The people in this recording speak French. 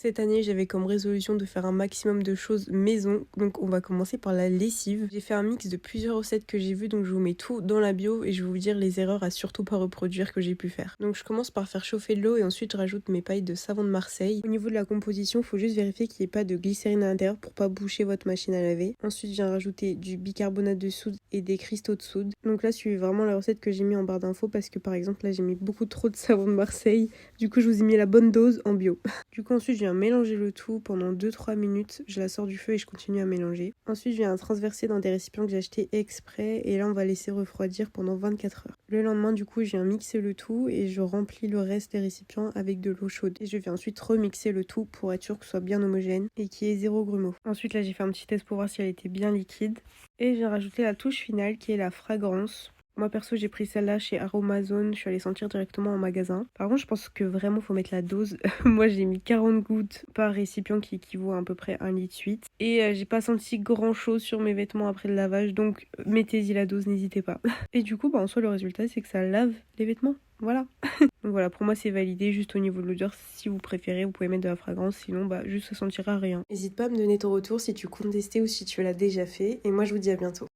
Cette année, j'avais comme résolution de faire un maximum de choses maison, donc on va commencer par la lessive. J'ai fait un mix de plusieurs recettes que j'ai vues, donc je vous mets tout dans la bio et je vais vous dire les erreurs à surtout pas reproduire que j'ai pu faire. Donc je commence par faire chauffer de l'eau et ensuite je rajoute mes pailles de savon de Marseille. Au niveau de la composition, il faut juste vérifier qu'il n'y ait pas de glycérine à l'intérieur pour pas boucher votre machine à laver. Ensuite, je viens rajouter du bicarbonate de soude et des cristaux de soude. Donc là, suivez vraiment la recette que j'ai mis en barre d'infos parce que par exemple là, j'ai mis beaucoup trop de savon de Marseille. Du coup, je vous ai mis la bonne dose en bio. Du coup, ensuite, je viens mélanger le tout pendant 2-3 minutes. Je la sors du feu et je continue à mélanger. Ensuite, je viens transverser dans des récipients que j'ai achetés exprès. Et là, on va laisser refroidir pendant 24 heures. Le lendemain, du coup, je viens mixer le tout et je remplis le reste des récipients avec de l'eau chaude. Et je viens ensuite remixer le tout pour être sûr que ce soit bien homogène et qu'il y ait zéro grumeau. Ensuite, là, j'ai fait un petit test pour voir si elle était bien liquide. Et j'ai rajouté la touche finale qui est la fragrance. Moi perso j'ai pris celle-là chez Aromazone, je suis allée sentir directement en magasin. Par contre je pense que vraiment faut mettre la dose. Moi j'ai mis 40 gouttes par récipient qui équivaut à peu près 1,8 litre. Et j'ai pas senti grand chose sur mes vêtements après le lavage, donc mettez-y la dose, n'hésitez pas. Et du coup en soi le résultat c'est que ça lave les vêtements. Voilà. Donc voilà, pour moi c'est validé, juste au niveau de l'odeur, si vous préférez, vous pouvez mettre de la fragrance, sinon juste ça sentira rien. N'hésite pas à me donner ton retour si tu comptes tester ou si tu l'as déjà fait, et moi je vous dis à bientôt.